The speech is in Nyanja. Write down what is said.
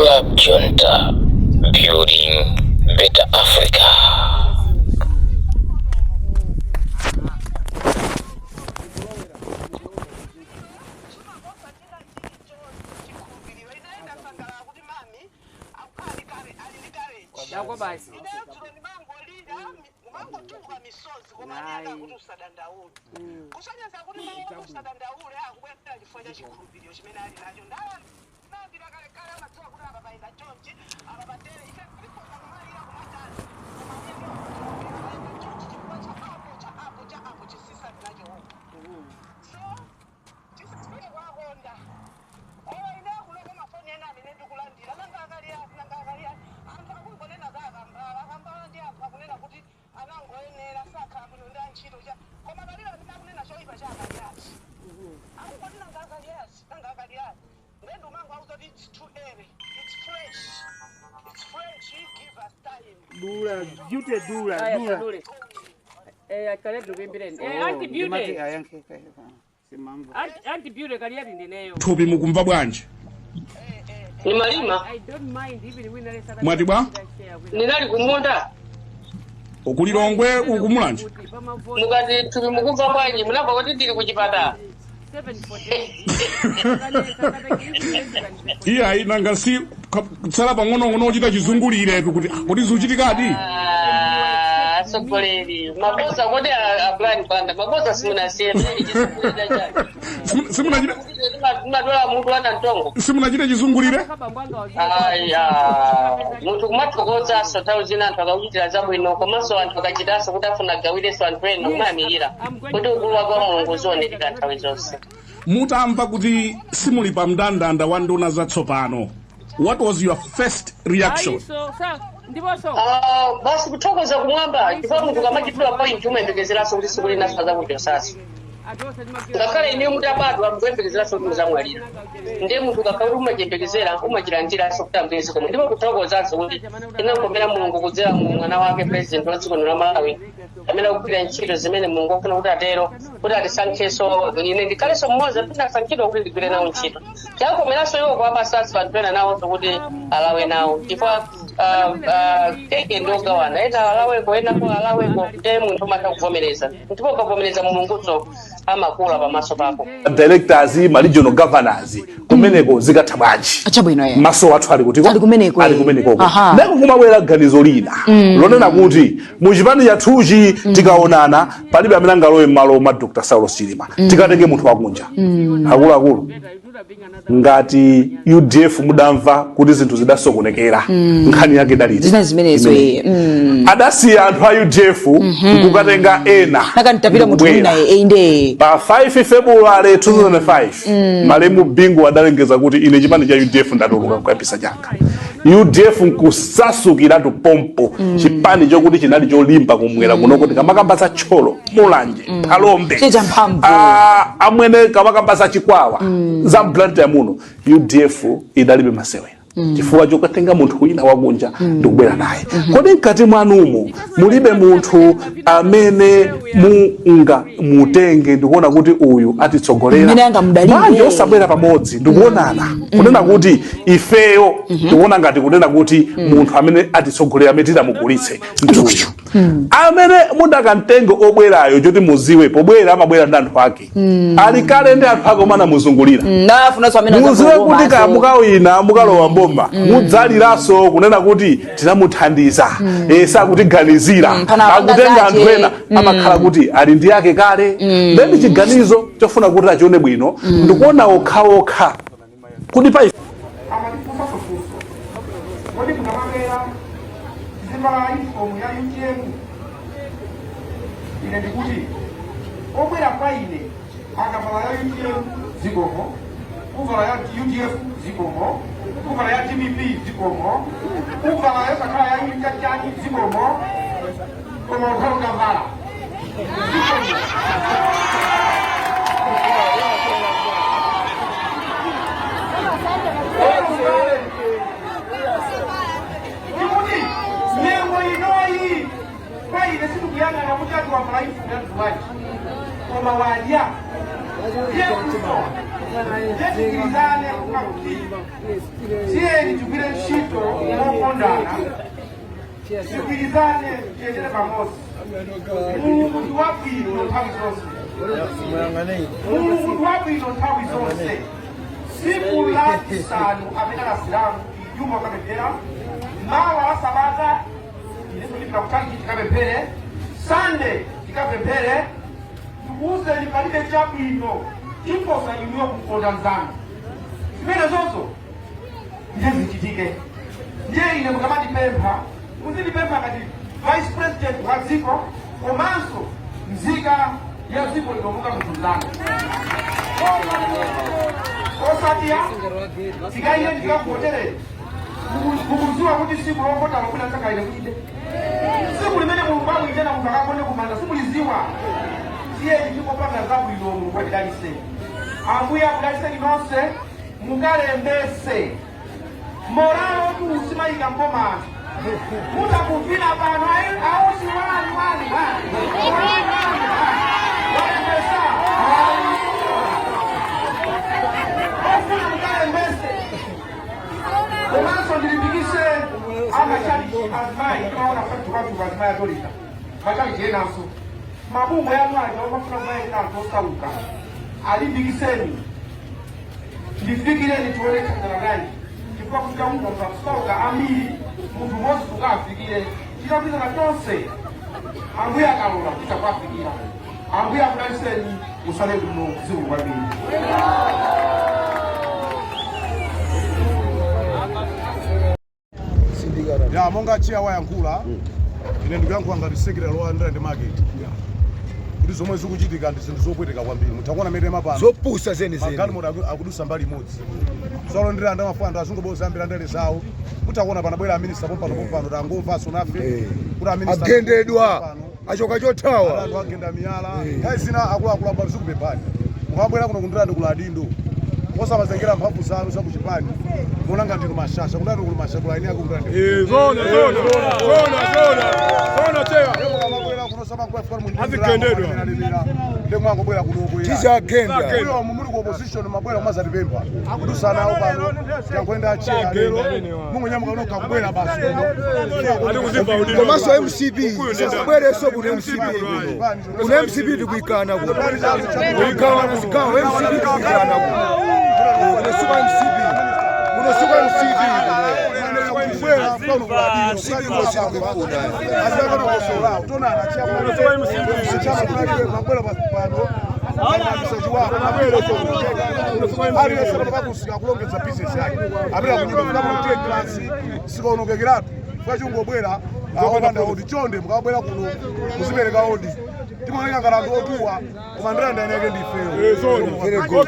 Club Junta, building better Africa. Dura. Anti beauty kaliati ndineyo. Tobi mukumva bwanje. Ni malima. Mwati bwa? Ninali kumonda. Okulilongwe ukumulanje. Mukati tubi mukumva bwanje munamba kuti ndili kuchipata. Iya inanga si sala pang'ono ochita chizungulire kuti zuchitikadi. Sokoleri. Mabosa kodi plan panda. Mabosa simuna siyeni chizungulire chake. Simunachita madola muntu ana ntongo. Simunachita chizungulire? Muntu kumathokoza so tauzina anthu akauchitira zabwino komanso anthu akachitaso kuti afuna gawireso anthu ena kumayamikira kuti ukulu wake wa Mulungu uzionekera nthawi zonse. Mutamva kuti simuli pa mndandanda wa nduna zatsopano. What was your first reaction? Basi kuthokoza kumwamba ndipo munthu kamachitula point umembekezeraso kuti sikuli naso zakudyosaso. Ngakale ine mutabadwa mukuyembekezeraso kuti muzamwalira. Ndiye munthu kakauti umachembekezera umachilandiraso kuti ambwezi komwe ndipo kuthokozaso kuti inakomera Mulungu kudzera mu mwana wake president wa dziko la Malawi amene akugwira ntchito zimene Mulungu akufuna kuti atero kuti atisankheso ine ndikaleso mmodzi kuti asankhidwa kuti ndigwire nawo ntchito. Chakomeranso iwo kuwapasasi anthu ena nawo kuti alawe nawo chifukwa keke ndogawana ena alaweko ena ko alaweko ndiye munthu umatha kuvomereza ndipo ukavomereza Mulunguzo amakula pamaso pako. Directors ma regional governors kumeneko zikatha bwanji maso athu ali kuti ali kumeneko ndeko kumabwera ganizo lina lonena kuti mu chipani chathuchi tikaonana palibe amene angalowe m'malo ma Dr. Saulo Chilima tikatenge munthu wakunja akuluakulu ngati UDF mudamva kuti zinthu zidasokonekera nkhani yake daliti zina zimenezo adasiya anthu a UDF kukatenga ena nakantapira munthu wina inde pa 5 February 2005 malemu bingu adalengeza kuti ine chipani cha UDF ndatuluka kuyambisa changa UDF nkusasukira pompo chipani chokuti chinali cholimba kumwera kuno kuti kamakambasa cholo mulanje palombe amwene kamakambasa chikwawa za blanta ya muno UDF idalibe masewe chifukwa chokatenga munthu wina wakunja ndikubwera naye kodi mkati mwanumo mulibe munthu amene mutenge ndikuona kuti uyu atitsogolera manje osabwera pamodzi ndikuonana kunena kuti ifeyo ndikuona ngati kunena kuti munthu amene atitsogolera amene titamugulitse ndiuyo amene mudakantenge obwerayo choti muziwe pobwera amabwera ndi anthu ake ali kale ndi anthu ake omana muzungulira muziwe kuti kamukawina mukalowa mbomba mudzaliraso kunena kuti tinamuthandiza sakutiganizira akutenga anthu ena amakhala kuti ali ndi yake kale ndi chiganizo chofuna kuti achione bwino ndikuona okhaokha kuti pa okwera kwa ine akapala ya UDF zikomo uvala ya UDF zikomo uvala ya TPP zikomo uvala ya sakaya ya UDF zikomo koma ukhaluka vala Yana na mutatu wa malaifu na tuwaji kwa mawadia ya kuto yetikilizane kukakuti tiyeni tigwire ntchito mokondana tigwirizane tiyendere pamodzi. Mulungu ndi wabwino nthawi zonse. Mulungu ndi wabwino nthawi zonse. Tsiku lachisanu amene alasilamu iyuma ukapemphera, mawa wa sabata ilipilipira kutali tikapemphere, Sunday tikapemphere. Tikuwuzeni palibe chabwino chimposa inuyo kukonda nzanu. Zimene zonso ndiye zichitike. Ndiye ine mukamatipempha muzilipempha ngati Vice President wa dziko komanso nzika ya dziko linomuka munthu mzanu. Osatiya tikaile ndikakuhoterere mukudziwa kuti siku lokotala kuti ansakaile kuchite. Siku limene Mulungu amuyitana munthu akakonde kumanda simuliziwa. Tiyeni tikopanga zabwino Mulungu atidalitse. Ambuye akudalitseni nonse mukalembese. Moralo tusimayika mpomano. Mutakuvina pano ausi wani walembesa. Ofuna mukalembese. Komanso ndilipikise amachalichi azimai kaona fatukazuka azimai atolika. Machalichi enanso. Mabungo ya mwaji wamafuna mwaji antosauka. Alimbikiseni. Ndifikireni tuwele chakana gani. Kwa kufika mungu mtakusauka amiri. Mungu mosi tukafikire. Chitapiza na tonse. Ambuye akalula kutakuafikira. Ambuye akudaliseni usale kuno zimu kwa bini. Ya monga chia wayankula. Ine ndugu yangu angalisekera loa ndende market. Kuti zomwe zikuchitika ndi zinthu zopweteka kwambiri. Mutakuona medema pano. Zopusa zenizeni. Magani moda akudusa mbali imodzi. Solo ndira anda mafanda azungoboza ambira ndele zawo. Mutakuona panabwera minister pompano tangomva sonafe. Kuti minister agendedwa achoka chothawa. Anthu agenda miyala. Kaizina akuluakulu amba zikupepani. Mukabwera kuno kundirani kula adindo. Osamazengera mphamvu zanu za kuchipani. Mona ngati kumashasha. Kundani kumashasha kula ine akundirani. Zona cheya. Azigendedwa. Ndemwango bwera kuno ya. Tiza agenda. Uyo mumuli ku opposition mabwera kumazatipempha. Akudusana pano. Yakwenda achia lero. Mungu nyamuka unoka kubwera basi. Komanso MCB. Sabwere so ku MCB. Ku MCB tikuikana ku. Kuikawa na zikawa MCB tikuikana ku. Unasuka MCB. Unasuka MCB. Very good.